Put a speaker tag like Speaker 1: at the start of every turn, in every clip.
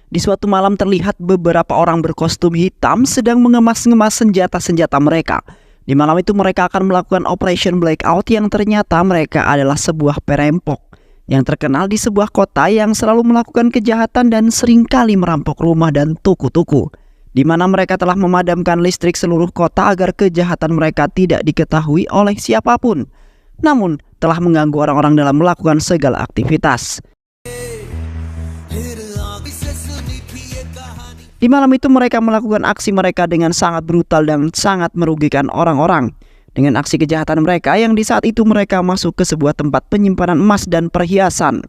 Speaker 1: Di suatu malam terlihat beberapa orang berkostum hitam sedang mengemas-ngemas senjata-senjata mereka. Di malam itu mereka akan melakukan Operation Blackout yang ternyata mereka adalah sebuah perampok yang terkenal di sebuah kota yang selalu melakukan kejahatan dan seringkali merampok rumah dan toko-toko, di mana mereka telah memadamkan listrik seluruh kota agar kejahatan mereka tidak diketahui oleh siapapun, namun telah mengganggu orang-orang dalam melakukan segala aktivitas. Di malam itu mereka melakukan aksi mereka dengan sangat brutal dan sangat merugikan orang-orang. Dengan aksi kejahatan mereka yang di saat itu mereka masuk ke sebuah tempat penyimpanan emas dan perhiasan.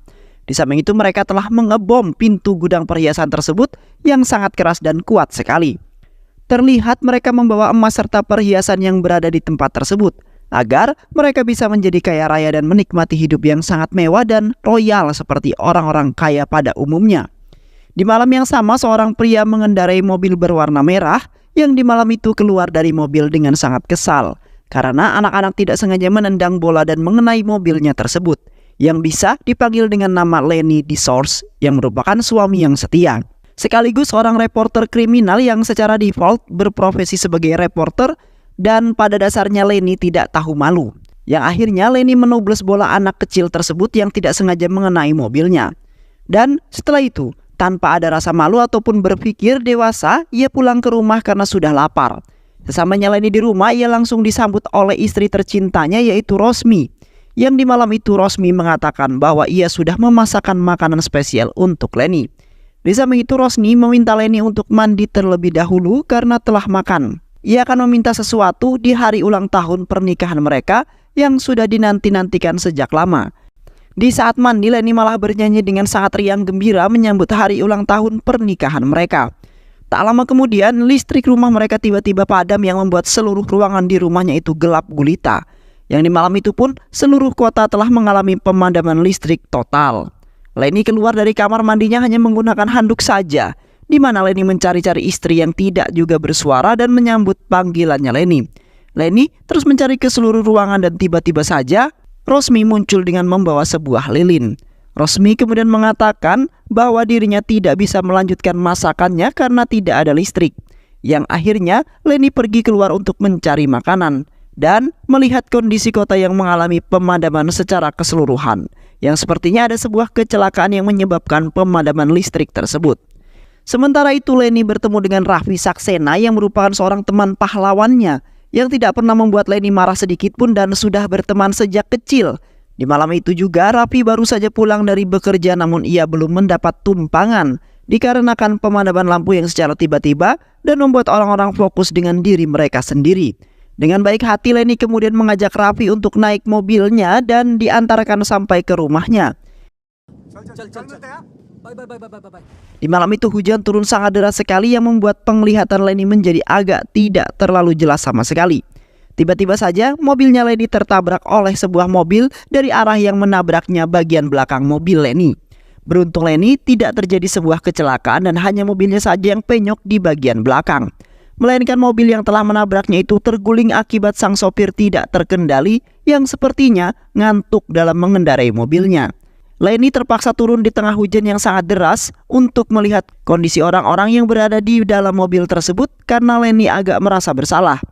Speaker 1: Di samping itu mereka telah mengebom pintu gudang perhiasan tersebut yang sangat keras dan kuat sekali. Terlihat mereka membawa emas serta perhiasan yang berada di tempat tersebut agar mereka bisa menjadi kaya raya dan menikmati hidup yang sangat mewah dan royal seperti orang-orang kaya pada umumnya. Di malam yang sama seorang pria mengendarai mobil berwarna merah yang di malam itu keluar dari mobil dengan sangat kesal karena anak-anak tidak sengaja menendang bola dan mengenai mobilnya tersebut, yang bisa dipanggil dengan nama Lenny DeSource yang merupakan suami yang setia, sekaligus seorang reporter kriminal yang secara default berprofesi sebagai reporter, dan pada dasarnya Lenny tidak tahu malu, yang akhirnya Lenny menobles bola anak kecil tersebut yang tidak sengaja mengenai mobilnya. Dan setelah itu, tanpa ada rasa malu ataupun berpikir dewasa, ia pulang ke rumah karena sudah lapar. Sesamanya Lenny di rumah, ia langsung disambut oleh istri tercintanya yaitu Rosmi, yang di malam itu Rosmi mengatakan bahwa ia sudah memasakkan makanan spesial untuk Lenny. Di samping itu Rosmi meminta Lenny untuk mandi terlebih dahulu karena telah makan. Ia akan meminta sesuatu di hari ulang tahun pernikahan mereka yang sudah dinanti-nantikan sejak lama. Di saat mandi, Lenny malah bernyanyi dengan sangat riang gembira menyambut hari ulang tahun pernikahan mereka. Tak lama kemudian, listrik rumah mereka tiba-tiba padam yang membuat seluruh ruangan di rumahnya itu gelap gulita. Yang di malam itu pun, seluruh kota telah mengalami pemadaman listrik total. Lenny keluar dari kamar mandinya hanya menggunakan handuk saja, di mana Lenny mencari-cari istri yang tidak juga bersuara dan menyambut panggilannya Lenny. Lenny terus mencari ke seluruh ruangan dan tiba-tiba saja Rosmi muncul dengan membawa sebuah lilin. Rosmi kemudian mengatakan bahwa dirinya tidak bisa melanjutkan masakannya karena tidak ada listrik. Yang akhirnya Lenny pergi keluar untuk mencari makanan dan melihat kondisi kota yang mengalami pemadaman secara keseluruhan, yang sepertinya ada sebuah kecelakaan yang menyebabkan pemadaman listrik tersebut. Sementara itu Lenny bertemu dengan Raffi Saksena yang merupakan seorang teman pahlawannya yang tidak pernah membuat Lenny marah sedikit pun dan sudah berteman sejak kecil. Di malam itu juga Raffi baru saja pulang dari bekerja, namun ia belum mendapat tumpangan dikarenakan pemadaman lampu yang secara tiba-tiba dan membuat orang-orang fokus dengan diri mereka sendiri. Dengan baik hati Lenny kemudian mengajak Raffi untuk naik mobilnya dan diantarkan sampai ke rumahnya. Di malam itu hujan turun sangat deras sekali yang membuat penglihatan Lenny menjadi agak tidak terlalu jelas sama sekali. Tiba-tiba saja mobilnya Lenny tertabrak oleh sebuah mobil dari arah yang menabraknya bagian belakang mobil Lenny. Beruntung Lenny tidak terjadi sebuah kecelakaan dan hanya mobilnya saja yang penyok di bagian belakang, melainkan mobil yang telah menabraknya itu terguling akibat sang sopir tidak terkendali yang sepertinya ngantuk dalam mengendarai mobilnya. Lenny terpaksa turun di tengah hujan yang sangat deras untuk melihat kondisi orang-orang yang berada di dalam mobil tersebut karena Lenny agak merasa bersalah.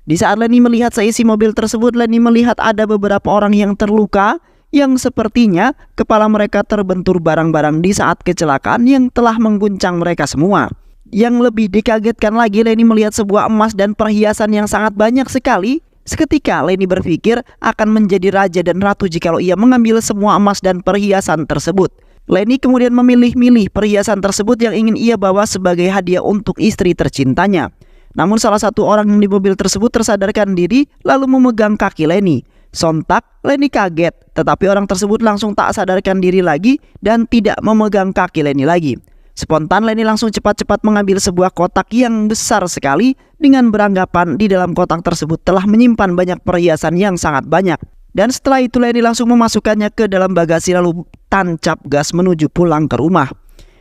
Speaker 1: Di saat Lenny melihat seisi mobil tersebut, Lenny melihat ada beberapa orang yang terluka yang sepertinya kepala mereka terbentur barang-barang di saat kecelakaan yang telah mengguncang mereka semua. Yang lebih dikagetkan lagi, Lenny melihat sebuah emas dan perhiasan yang sangat banyak sekali. Seketika Lenny berpikir akan menjadi raja dan ratu jikalau ia mengambil semua emas dan perhiasan tersebut. Lenny kemudian memilih-milih perhiasan tersebut yang ingin ia bawa sebagai hadiah untuk istri tercintanya. Namun salah satu orang yang di mobil tersebut tersadarkan diri lalu memegang kaki Lenny. Sontak Lenny kaget, tetapi orang tersebut langsung tak sadarkan diri lagi dan tidak memegang kaki Lenny lagi. Spontan Lenny langsung cepat-cepat mengambil sebuah kotak yang besar sekali dengan beranggapan di dalam kotak tersebut telah menyimpan banyak perhiasan yang sangat banyak. Dan setelah itu Lenny langsung memasukkannya ke dalam bagasi lalu tancap gas menuju pulang ke rumah.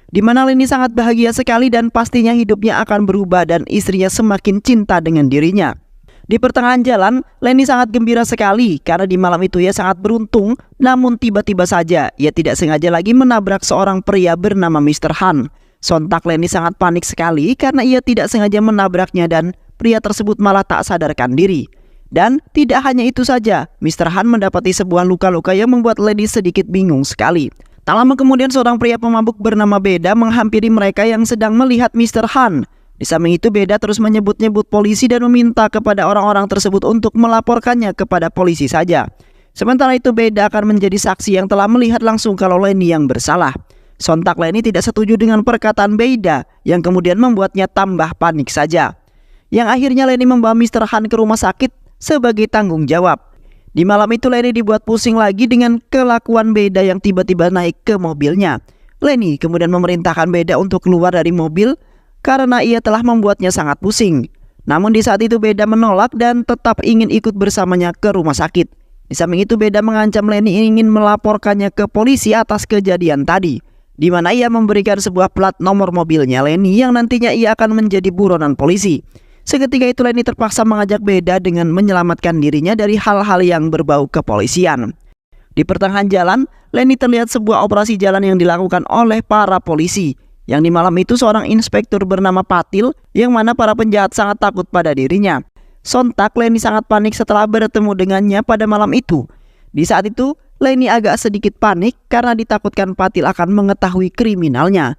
Speaker 1: Di mana Lenny sangat bahagia sekali dan pastinya hidupnya akan berubah dan istrinya semakin cinta dengan dirinya. Di pertengahan jalan, Lenny sangat gembira sekali karena di malam itu ia sangat beruntung. Namun tiba-tiba saja ia tidak sengaja lagi menabrak seorang pria bernama Mr. Han. Sontak Leni sangat panik sekali karena ia tidak sengaja menabraknya dan pria tersebut malah tak sadarkan diri. Dan tidak hanya itu saja, Mr. Han mendapati sebuah luka-luka yang membuat Leni sedikit bingung sekali. Tak lama kemudian seorang pria pemabuk bernama Beda menghampiri mereka yang sedang melihat Mr. Han. Di samping itu Beda terus menyebut-nyebut polisi dan meminta kepada orang-orang tersebut untuk melaporkannya kepada polisi saja. Sementara itu Beda akan menjadi saksi yang telah melihat langsung kalau Leni yang bersalah. Sontak Leni tidak setuju dengan perkataan Beda yang kemudian membuatnya tambah panik saja. Yang akhirnya Leni membawa Mr. Han ke rumah sakit sebagai tanggung jawab. Di malam itu Leni dibuat pusing lagi dengan kelakuan Beda yang tiba-tiba naik ke mobilnya. Leni kemudian memerintahkan Beda untuk keluar dari mobil karena ia telah membuatnya sangat pusing. Namun di saat itu Beda menolak dan tetap ingin ikut bersamanya ke rumah sakit. Di samping itu Beda mengancam Leni ingin melaporkannya ke polisi atas kejadian tadi, di mana ia memberikan sebuah plat nomor mobilnya Leni yang nantinya ia akan menjadi buronan polisi. Seketika itu Leni terpaksa mengajak Beda dengan menyelamatkan dirinya dari hal-hal yang berbau kepolisian. Di pertengahan jalan, Leni terlihat sebuah operasi jalan yang dilakukan oleh para polisi. Yang di malam itu seorang inspektur bernama Patil yang mana para penjahat sangat takut pada dirinya. Sontak Leni sangat panik setelah bertemu dengannya pada malam itu. Di saat itu Leni agak sedikit panik karena ditakutkan Patil akan mengetahui kriminalnya.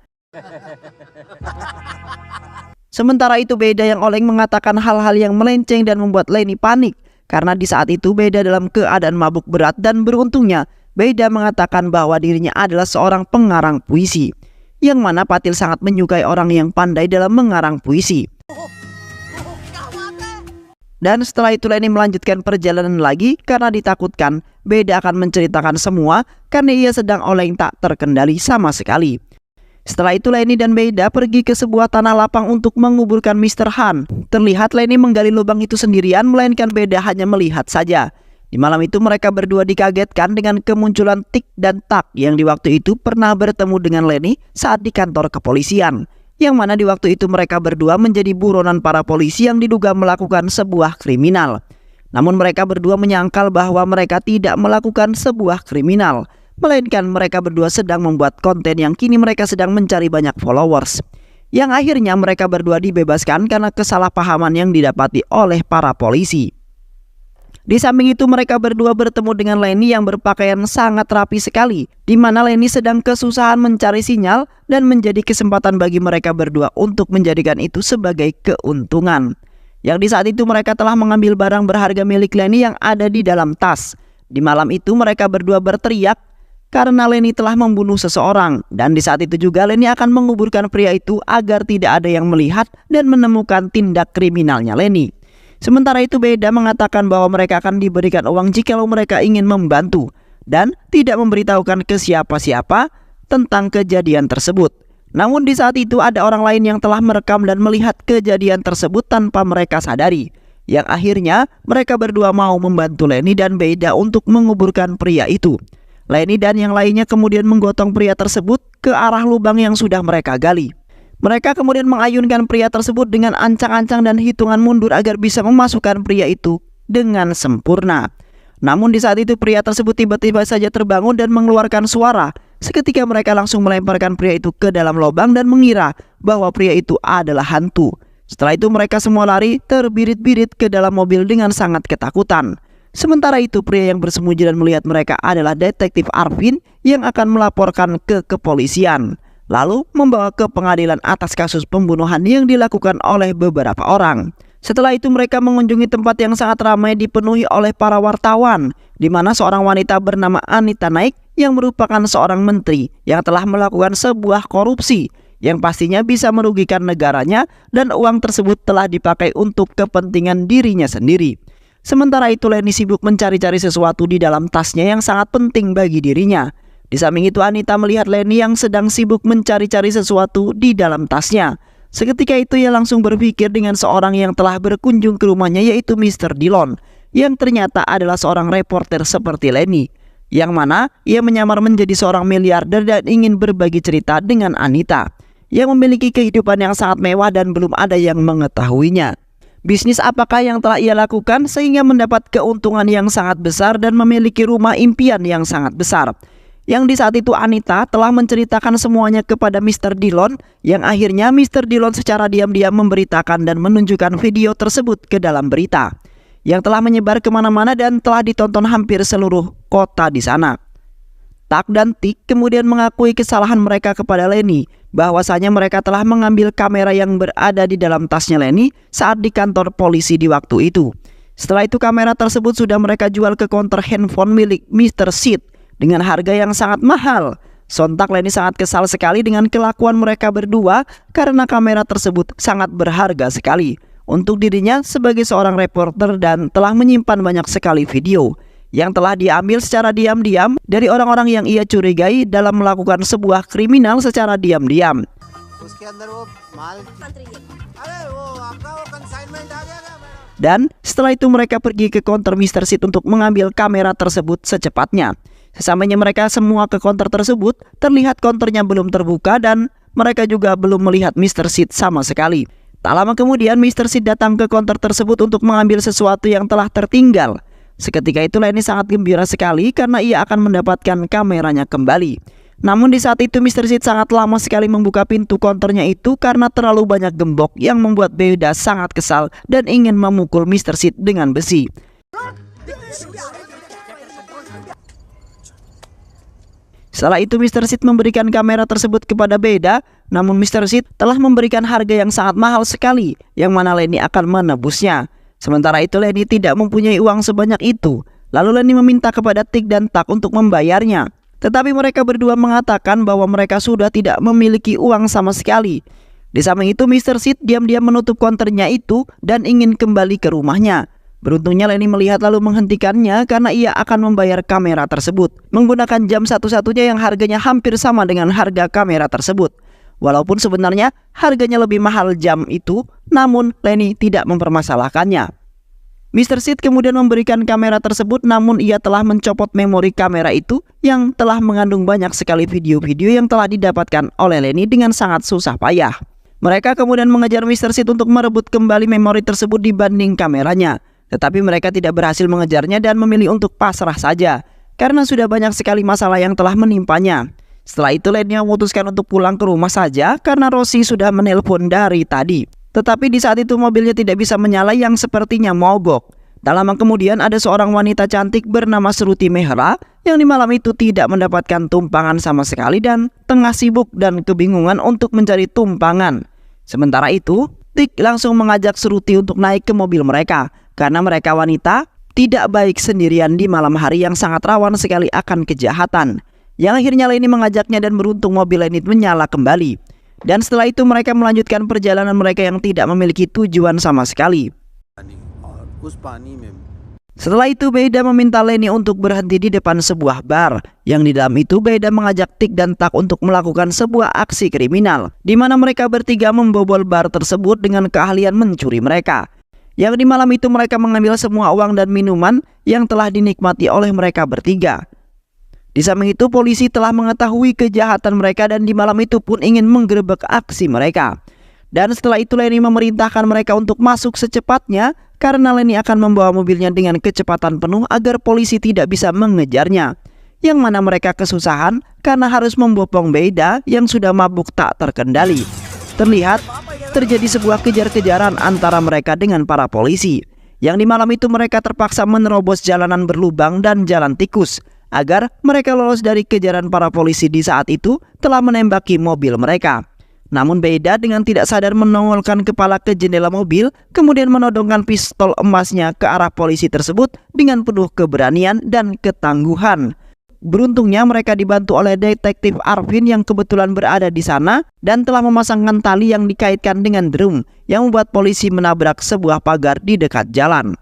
Speaker 1: Sementara itu Beda yang oleng mengatakan hal-hal yang melenceng dan membuat Leni panik. Karena di saat itu Beda dalam keadaan mabuk berat dan beruntungnya Beda mengatakan bahwa dirinya adalah seorang pengarang puisi. Yang mana Patil sangat menyukai orang yang pandai dalam mengarang puisi. Dan setelah itu Leni melanjutkan perjalanan lagi karena ditakutkan Beda akan menceritakan semua karena ia sedang oleng tak terkendali sama sekali. Setelah itu Leni dan Beda pergi ke sebuah tanah lapang untuk menguburkan Mr. Han. Terlihat Leni menggali lubang itu sendirian melainkan Beda hanya melihat saja. Di malam itu mereka berdua dikagetkan dengan kemunculan Tik dan Tak yang di waktu itu pernah bertemu dengan Leni saat di kantor kepolisian. Yang mana di waktu itu mereka berdua menjadi buronan para polisi yang diduga melakukan sebuah kriminal. Namun mereka berdua menyangkal bahwa mereka tidak melakukan sebuah kriminal, melainkan mereka berdua sedang membuat konten yang kini mereka sedang mencari banyak followers. Yang akhirnya mereka berdua dibebaskan karena kesalahpahaman yang didapati oleh para polisi. Di samping itu mereka berdua bertemu dengan Leni yang berpakaian sangat rapi sekali, di mana Leni sedang kesusahan mencari sinyal dan menjadi kesempatan bagi mereka berdua untuk menjadikan itu sebagai keuntungan. Yang di saat itu mereka telah mengambil barang berharga milik Leni yang ada di dalam tas. Di malam itu mereka berdua berteriak karena Leni telah membunuh seseorang, dan di saat itu juga Leni akan menguburkan pria itu agar tidak ada yang melihat dan menemukan tindak kriminalnya Leni. Sementara itu Beda mengatakan bahwa mereka akan diberikan uang jikalau mereka ingin membantu dan tidak memberitahukan ke siapa-siapa tentang kejadian tersebut. Namun di saat itu ada orang lain yang telah merekam dan melihat kejadian tersebut tanpa mereka sadari. Yang akhirnya mereka berdua mau membantu Leni dan Beda untuk menguburkan pria itu. Leni dan yang lainnya kemudian menggotong pria tersebut ke arah lubang yang sudah mereka gali. Mereka kemudian mengayunkan pria tersebut dengan ancang-ancang dan hitungan mundur agar bisa memasukkan pria itu dengan sempurna. Namun di saat itu pria tersebut tiba-tiba saja terbangun dan mengeluarkan suara. Seketika mereka langsung melemparkan pria itu ke dalam lubang dan mengira bahwa pria itu adalah hantu. Setelah itu mereka semua lari terbirit-birit ke dalam mobil dengan sangat ketakutan. Sementara itu pria yang bersembunyi dan melihat mereka adalah detektif Arvin yang akan melaporkan ke kepolisian, lalu membawa ke pengadilan atas kasus pembunuhan yang dilakukan oleh beberapa orang. Setelah itu mereka mengunjungi tempat yang sangat ramai dipenuhi oleh para wartawan, di mana seorang wanita bernama Anita Naik yang merupakan seorang menteri yang telah melakukan sebuah korupsi yang pastinya bisa merugikan negaranya dan uang tersebut telah dipakai untuk kepentingan dirinya sendiri. Sementara itu Leni sibuk mencari-cari sesuatu di dalam tasnya yang sangat penting bagi dirinya. Di samping itu Anita melihat Leni yang sedang sibuk mencari-cari sesuatu di dalam tasnya. Seketika itu ia langsung berpikir dengan seorang yang telah berkunjung ke rumahnya, yaitu Mr. Dillon, yang ternyata adalah seorang reporter seperti Leni, yang mana ia menyamar menjadi seorang miliarder dan ingin berbagi cerita dengan Anita yang memiliki kehidupan yang sangat mewah dan belum ada yang mengetahuinya. Bisnis apakah yang telah ia lakukan sehingga mendapat keuntungan yang sangat besar dan memiliki rumah impian yang sangat besar? Yang di saat itu Anita telah menceritakan semuanya kepada Mr. Dillon, yang akhirnya Mr. Dillon secara diam-diam memberitakan dan menunjukkan video tersebut ke dalam berita yang telah menyebar kemana-mana dan telah ditonton hampir seluruh kota di sana. Tak dan Tik kemudian mengakui kesalahan mereka kepada Lenny, bahwasanya mereka telah mengambil kamera yang berada di dalam tasnya Lenny saat di kantor polisi di waktu itu. Setelah itu kamera tersebut sudah mereka jual ke konter handphone milik Mr. Sid dengan harga yang sangat mahal. Sontak Lenny sangat kesal sekali dengan kelakuan mereka berdua karena kamera tersebut sangat berharga sekali untuk dirinya sebagai seorang reporter dan telah menyimpan banyak sekali video yang telah diambil secara diam-diam dari orang-orang yang ia curigai dalam melakukan sebuah kriminal secara diam-diam. Dan setelah itu mereka pergi ke konter Mr. Sid untuk mengambil kamera tersebut secepatnya. Sesampainya mereka semua ke konter tersebut, terlihat konternya belum terbuka dan mereka juga belum melihat Mr. Sid sama sekali. Tak lama kemudian Mr. Sid datang ke konter tersebut untuk mengambil sesuatu yang telah tertinggal. Seketika itu Lenny sangat gembira sekali karena ia akan mendapatkan kameranya kembali. Namun di saat itu Mr. Sid sangat lama sekali membuka pintu konternya itu karena terlalu banyak gembok yang membuat Beda sangat kesal dan ingin memukul Mr. Sid dengan besi. Setelah itu Mr. Sid memberikan kamera tersebut kepada Beda, namun Mr. Sid telah memberikan harga yang sangat mahal sekali yang mana Lenny akan menebusnya. Sementara itu Lenny tidak mempunyai uang sebanyak itu. Lalu Lenny meminta kepada Tik dan Tak untuk membayarnya. Tetapi mereka berdua mengatakan bahwa mereka sudah tidak memiliki uang sama sekali. Di samping itu Mr. Sid diam-diam menutup konternya itu dan ingin kembali ke rumahnya. Beruntungnya Lenny melihat lalu menghentikannya karena ia akan membayar kamera tersebut menggunakan jam satu-satunya yang harganya hampir sama dengan harga kamera tersebut. Walaupun sebenarnya harganya lebih mahal jam itu, namun Lenny tidak mempermasalahkannya. Mr. Sid kemudian memberikan kamera tersebut, namun ia telah mencopot memori kamera itu yang telah mengandung banyak sekali video-video yang telah didapatkan oleh Lenny dengan sangat susah payah. Mereka kemudian mengejar Mr. Sid untuk merebut kembali memori tersebut dibanding kameranya. Tetapi mereka tidak berhasil mengejarnya dan memilih untuk pasrah saja karena sudah banyak sekali masalah yang telah menimpanya. Setelah itu Lenny memutuskan untuk pulang ke rumah saja karena Rosie sudah menelpon dari tadi. Tetapi di saat itu mobilnya tidak bisa menyala yang sepertinya mogok. Tak lama kemudian ada seorang wanita cantik bernama Shruti Mehra yang di malam itu tidak mendapatkan tumpangan sama sekali dan tengah sibuk dan kebingungan untuk mencari tumpangan. Sementara itu Tik langsung mengajak Shruti untuk naik ke mobil mereka karena mereka wanita tidak baik sendirian di malam hari yang sangat rawan sekali akan kejahatan. Yang akhirnya Lenny mengajaknya dan beruntung mobil Lenny menyala kembali. Dan setelah itu mereka melanjutkan perjalanan mereka yang tidak memiliki tujuan sama sekali. Setelah itu Beda meminta Lenny untuk berhenti di depan sebuah bar. Yang di dalam itu Beda mengajak Tik dan Tak untuk melakukan sebuah aksi kriminal, di mana mereka bertiga membobol bar tersebut dengan keahlian mencuri mereka. Yang di malam itu mereka mengambil semua uang dan minuman yang telah dinikmati oleh mereka bertiga. Di samping itu polisi telah mengetahui kejahatan mereka dan di malam itu pun ingin menggerebek aksi mereka. Dan setelah itu Lenny memerintahkan mereka untuk masuk secepatnya karena Lenny akan membawa mobilnya dengan kecepatan penuh agar polisi tidak bisa mengejarnya. Yang mana mereka kesusahan karena harus membopong Beda yang sudah mabuk tak terkendali. Terlihat terjadi sebuah kejar-kejaran antara mereka dengan para polisi. Yang di malam itu mereka terpaksa menerobos jalanan berlubang dan jalan tikus agar mereka lolos dari kejaran para polisi di saat itu telah menembaki mobil mereka. Namun Beda dengan tidak sadar menongolkan kepala ke jendela mobil, kemudian menodongkan pistol emasnya ke arah polisi tersebut dengan penuh keberanian dan ketangguhan. Beruntungnya mereka dibantu oleh detektif Arvin yang kebetulan berada di sana dan telah memasangkan tali yang dikaitkan dengan drum yang membuat polisi menabrak sebuah pagar di dekat jalan.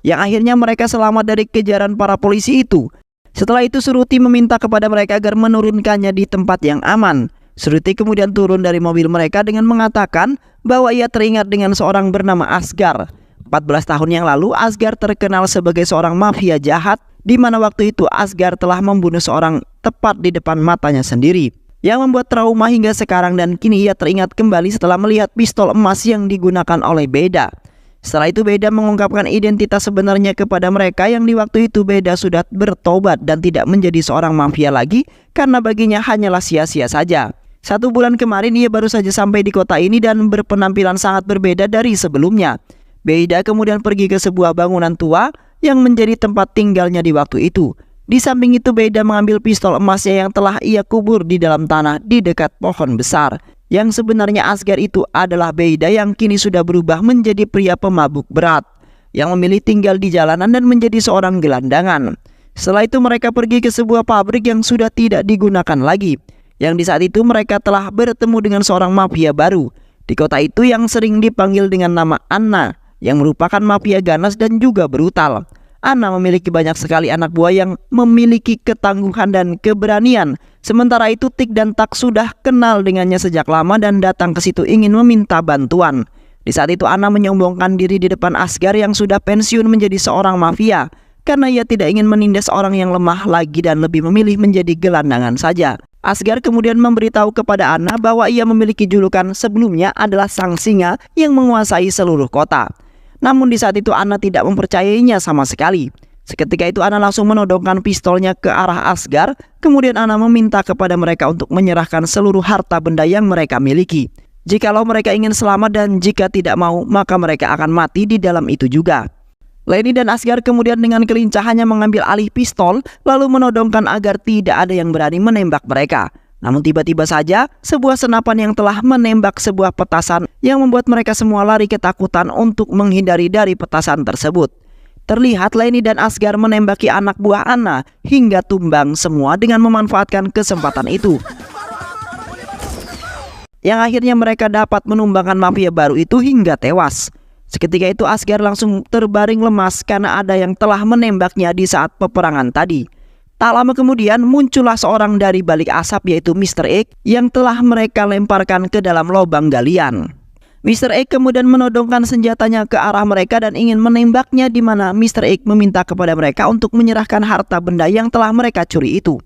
Speaker 1: Yang akhirnya mereka selamat dari kejaran para polisi itu. Setelah itu Shruti meminta kepada mereka agar menurunkannya di tempat yang aman. Shruti kemudian turun dari mobil mereka dengan mengatakan bahwa ia teringat dengan seorang bernama Asgar. 14 tahun yang lalu Asgar terkenal sebagai seorang mafia jahat, di mana waktu itu Asgar telah membunuh seorang tepat di depan matanya sendiri, yang membuat trauma hingga sekarang dan kini ia teringat kembali setelah melihat pistol emas yang digunakan oleh Beda. Setelah itu Beda mengungkapkan identitas sebenarnya kepada mereka yang di waktu itu Beda sudah bertobat dan tidak menjadi seorang mafia lagi karena baginya hanyalah sia-sia saja. 1 bulan kemarin ia baru saja sampai di kota ini dan berpenampilan sangat berbeda dari sebelumnya. Beda kemudian pergi ke sebuah bangunan tua yang menjadi tempat tinggalnya di waktu itu. Di samping itu Beda mengambil pistol emasnya yang telah ia kubur di dalam tanah di dekat pohon besar. Yang sebenarnya Asgar itu adalah Beda yang kini sudah berubah menjadi pria pemabuk berat yang memilih tinggal di jalanan dan menjadi seorang gelandangan. Setelah itu mereka pergi ke sebuah pabrik yang sudah tidak digunakan lagi, yang di saat itu mereka telah bertemu dengan seorang mafia baru di kota itu yang sering dipanggil dengan nama Anna, yang merupakan mafia ganas dan juga brutal. Anna memiliki banyak sekali anak buah yang memiliki ketangguhan dan keberanian. Sementara itu Tik dan Tak sudah kenal dengannya sejak lama dan datang ke situ ingin meminta bantuan. Di saat itu Anna menyombongkan diri di depan Asgar yang sudah pensiun menjadi seorang mafia, karena ia tidak ingin menindas orang yang lemah lagi dan lebih memilih menjadi gelandangan saja. Asgar kemudian memberitahu kepada Anna bahwa ia memiliki julukan sebelumnya adalah Sang Singa yang menguasai seluruh kota. Namun di saat itu Anna tidak mempercayainya sama sekali. Seketika itu Anna langsung menodongkan pistolnya ke arah Asgar. Kemudian Anna meminta kepada mereka untuk menyerahkan seluruh harta benda yang mereka miliki. Jikalau mereka ingin selamat dan jika tidak mau maka mereka akan mati di dalam itu juga. Lenny dan Asgar kemudian dengan kelincahannya mengambil alih pistol lalu menodongkan agar tidak ada yang berani menembak mereka. Namun tiba-tiba saja sebuah senapan yang telah menembak sebuah petasan yang membuat mereka semua lari ketakutan untuk menghindari dari petasan tersebut. Terlihat Lenny dan Asgar menembaki anak buah Anna hingga tumbang semua dengan memanfaatkan kesempatan itu, yang akhirnya mereka dapat menumbangkan mafia baru itu hingga tewas. Seketika itu Asgar langsung terbaring lemas karena ada yang telah menembaknya di saat peperangan tadi. Tak lama kemudian muncullah seorang dari balik asap yaitu Mr. X yang telah mereka lemparkan ke dalam lubang galian. Mr. X kemudian menodongkan senjatanya ke arah mereka dan ingin menembaknya, di mana Mr. X meminta kepada mereka untuk menyerahkan harta benda yang telah mereka curi itu.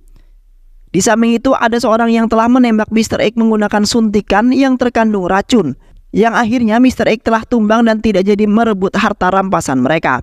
Speaker 1: Di samping itu ada seorang yang telah menembak Mr. X menggunakan suntikan yang terkandung racun, yang akhirnya Mr. X telah tumbang dan tidak jadi merebut harta rampasan mereka.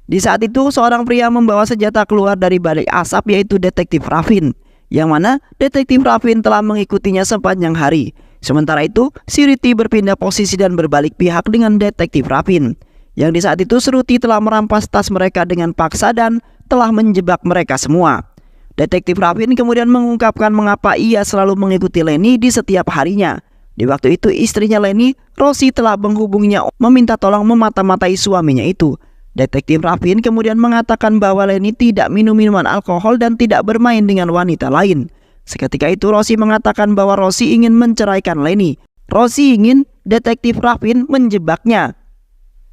Speaker 1: Di saat itu seorang pria membawa senjata keluar dari balik asap yaitu Detektif Raffin, yang mana Detektif Raffin telah mengikutinya sepanjang hari. Sementara itu Shruti berpindah posisi dan berbalik pihak dengan Detektif Raffin, yang di saat itu Shruti telah merampas tas mereka dengan paksa dan telah menjebak mereka semua. Detektif Raffin kemudian mengungkapkan mengapa ia selalu mengikuti Lenny di setiap harinya. Di waktu itu istrinya Lenny, Rosie, telah menghubunginya meminta tolong memata-matai suaminya itu. Detektif Raffin kemudian mengatakan bahwa Lenny tidak minum minuman alkohol dan tidak bermain dengan wanita lain. Seketika itu Rosie mengatakan bahwa Rosie ingin menceraikan Lenny. Rosie ingin Detektif Raffin menjebaknya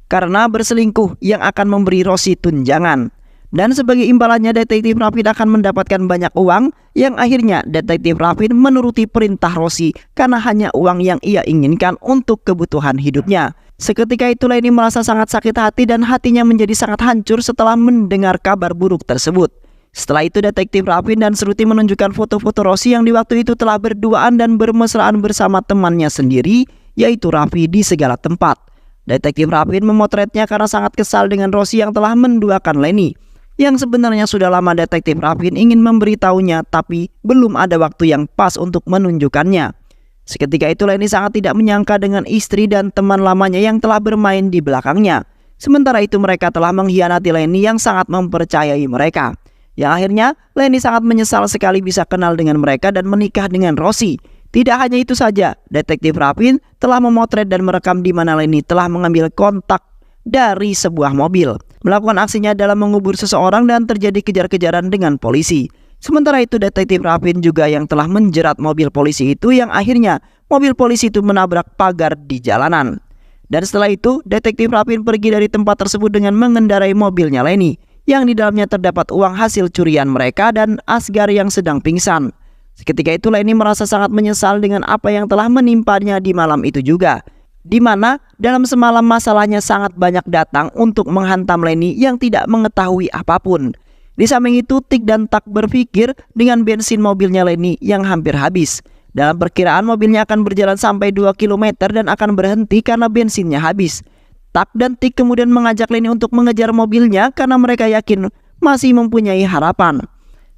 Speaker 1: karena berselingkuh yang akan memberi Rosie tunjangan. Dan sebagai imbalannya Detektif Raffin akan mendapatkan banyak uang, yang akhirnya Detektif Raffin menuruti perintah Rosie karena hanya uang yang ia inginkan untuk kebutuhan hidupnya. Seketika itu Lenny merasa sangat sakit hati dan hatinya menjadi sangat hancur setelah mendengar kabar buruk tersebut. Setelah itu Detektif Raffin dan Shruti menunjukkan foto-foto Rosie yang di waktu itu telah berduaan dan bermesraan bersama temannya sendiri yaitu Raffi di segala tempat. Detektif Raffin memotretnya karena sangat kesal dengan Rosie yang telah menduakan Lenny. Yang sebenarnya sudah lama Detektif Raffin ingin memberitahunya, tapi belum ada waktu yang pas untuk menunjukkannya. Seketika itu Lenny sangat tidak menyangka dengan istri dan teman lamanya yang telah bermain di belakangnya. Sementara itu mereka telah mengkhianati Lenny yang sangat mempercayai mereka. Yang akhirnya Lenny sangat menyesal sekali bisa kenal dengan mereka dan menikah dengan Rosie. Tidak hanya itu saja, Detektif Raffin telah memotret dan merekam di mana Lenny telah mengambil kontak dari sebuah mobil, melakukan aksinya dalam mengubur seseorang dan terjadi kejar-kejaran dengan polisi. Sementara itu Detektif Raffin juga yang telah menjerat mobil polisi itu, yang akhirnya mobil polisi itu menabrak pagar di jalanan. Dan setelah itu Detektif Raffin pergi dari tempat tersebut dengan mengendarai mobilnya Lenny, yang di dalamnya terdapat uang hasil curian mereka dan Asgar yang sedang pingsan. Seketika itu Lenny merasa sangat menyesal dengan apa yang telah menimpanya di malam itu juga, di mana dalam semalam masalahnya sangat banyak datang untuk menghantam Lenny yang tidak mengetahui apapun. Di samping itu Tik dan Tak berpikir dengan bensin mobilnya Lenny yang hampir habis. Dalam perkiraan mobilnya akan berjalan sampai 2 km dan akan berhenti karena bensinnya habis. Tak dan Tik kemudian mengajak Lenny untuk mengejar mobilnya karena mereka yakin masih mempunyai harapan.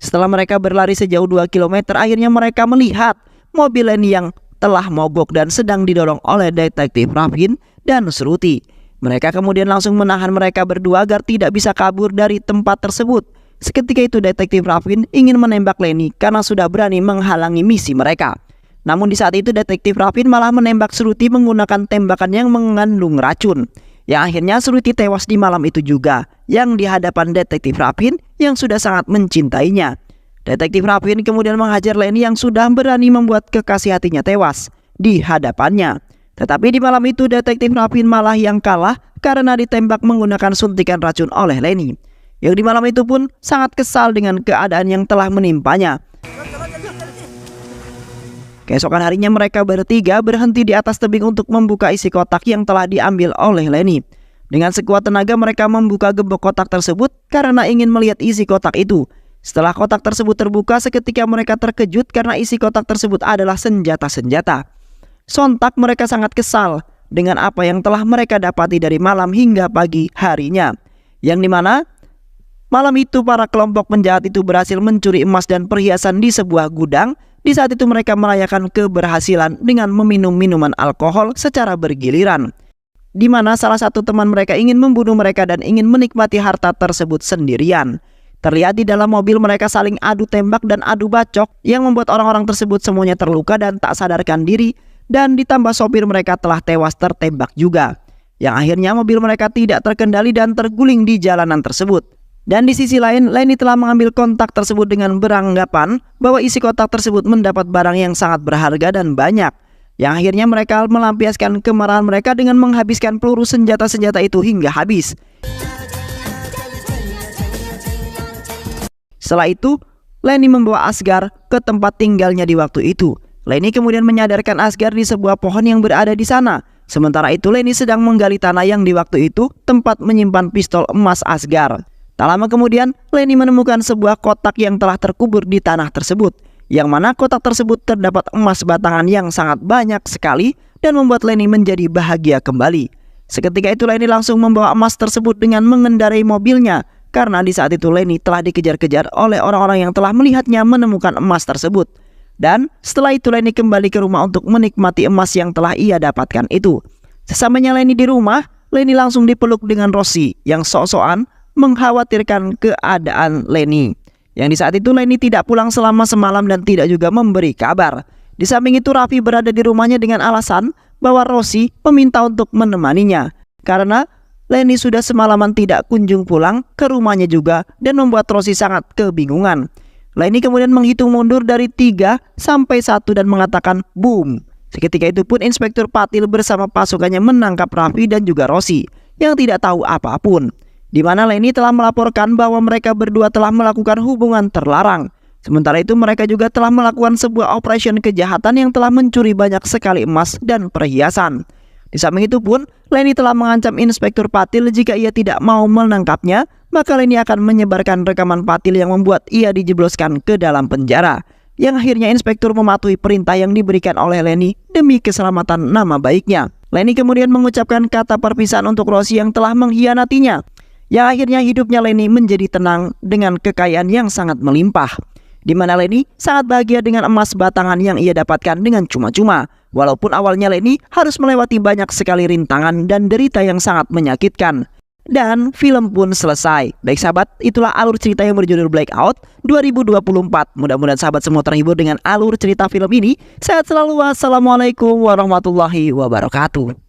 Speaker 1: Setelah mereka berlari sejauh 2 km, akhirnya mereka melihat mobil Lenny yang telah mogok dan sedang didorong oleh Detektif Ravin dan Shruti. Mereka kemudian langsung menahan mereka berdua agar tidak bisa kabur dari tempat tersebut. Seketika itu Detektif Ravin ingin menembak Lenny karena sudah berani menghalangi misi mereka. Namun di saat itu Detektif Ravin malah menembak Shruti menggunakan tembakan yang mengandung racun. Yang akhirnya Shruti tewas di malam itu juga, yang di hadapan Detektif Ravin yang sudah sangat mencintainya. Detektif Ravin kemudian menghajar Lenny yang sudah berani membuat kekasih hatinya tewas di hadapannya. Tetapi di malam itu Detektif Ravin malah yang kalah karena ditembak menggunakan suntikan racun oleh Lenny. Yang di malam itu pun sangat kesal dengan keadaan yang telah menimpanya. Keesokan harinya mereka bertiga berhenti di atas tebing untuk membuka isi kotak yang telah diambil oleh Lenny. Dengan sekuat tenaga mereka membuka gembok kotak tersebut karena ingin melihat isi kotak itu. Setelah kotak tersebut terbuka, seketika mereka terkejut karena isi kotak tersebut adalah senjata-senjata. Sontak mereka sangat kesal dengan apa yang telah mereka dapati dari malam hingga pagi harinya. Yang dimana malam itu para kelompok penjahat itu berhasil mencuri emas dan perhiasan di sebuah gudang. Di saat itu mereka merayakan keberhasilan dengan meminum minuman alkohol secara bergiliran. Di mana salah satu teman mereka ingin membunuh mereka dan ingin menikmati harta tersebut sendirian. Terlihat di dalam mobil mereka saling adu tembak dan adu bacok yang membuat orang-orang tersebut semuanya terluka dan tak sadarkan diri. Dan ditambah sopir mereka telah tewas tertembak juga. Yang akhirnya mobil mereka tidak terkendali dan terguling di jalanan tersebut. Dan di sisi lain, Lenny telah mengambil kontak tersebut dengan beranggapan bahwa isi kotak tersebut mendapat barang yang sangat berharga dan banyak. Yang akhirnya mereka melampiaskan kemarahan mereka dengan menghabiskan peluru senjata-senjata itu hingga habis. Setelah itu, Lenny membawa Asghar ke tempat tinggalnya di waktu itu. Lenny kemudian menyadarkan Asghar di sebuah pohon yang berada di sana. Sementara itu Lenny sedang menggali tanah yang di waktu itu tempat menyimpan pistol emas Asghar. Tak lama kemudian, Lenny menemukan sebuah kotak yang telah terkubur di tanah tersebut. Yang mana kotak tersebut terdapat emas batangan yang sangat banyak sekali dan membuat Lenny menjadi bahagia kembali. Seketika itu Lenny langsung membawa emas tersebut dengan mengendarai mobilnya. Karena di saat itu Lenny telah dikejar-kejar oleh orang-orang yang telah melihatnya menemukan emas tersebut. Dan setelah itu Lenny kembali ke rumah untuk menikmati emas yang telah ia dapatkan itu. Sesampainya Lenny di rumah, Lenny langsung dipeluk dengan Rosie yang sok-sokan mengkhawatirkan keadaan Lenny. Yang di saat itu Lenny tidak pulang selama semalam dan tidak juga memberi kabar. Di samping itu Raffi berada di rumahnya dengan alasan bahwa Rosie meminta untuk menemaninya. Karena Lenny sudah semalaman tidak kunjung pulang ke rumahnya juga dan membuat Rosie sangat kebingungan. Lenny kemudian menghitung mundur dari 3 sampai 1 dan mengatakan boom. Seketika itu pun Inspektur Patil bersama pasukannya menangkap Raffi dan juga Rosie yang tidak tahu apapun. Di mana Lenny telah melaporkan bahwa mereka berdua telah melakukan hubungan terlarang. Sementara itu mereka juga telah melakukan sebuah operasi kejahatan yang telah mencuri banyak sekali emas dan perhiasan. Di samping itu pun Lenny telah mengancam Inspektur Patil jika ia tidak mau menangkapnya, maka Lenny akan menyebarkan rekaman Patil yang membuat ia dijebloskan ke dalam penjara. Yang akhirnya Inspektur mematuhi perintah yang diberikan oleh Lenny demi keselamatan nama baiknya. Lenny kemudian mengucapkan kata perpisahan untuk Rosie yang telah mengkhianatinya. Yang akhirnya hidupnya Lenny menjadi tenang dengan kekayaan yang sangat melimpah. Di mana Lenny sangat bahagia dengan emas batangan yang ia dapatkan dengan cuma-cuma. Walaupun awalnya Lenny harus melewati banyak sekali rintangan dan derita yang sangat menyakitkan. Dan film pun selesai. Baik sahabat, itulah alur cerita yang berjudul Blackout 2024. Mudah-mudahan sahabat semua terhibur dengan alur cerita film ini. Sehat selalu, wassalamualaikum warahmatullahi wabarakatuh.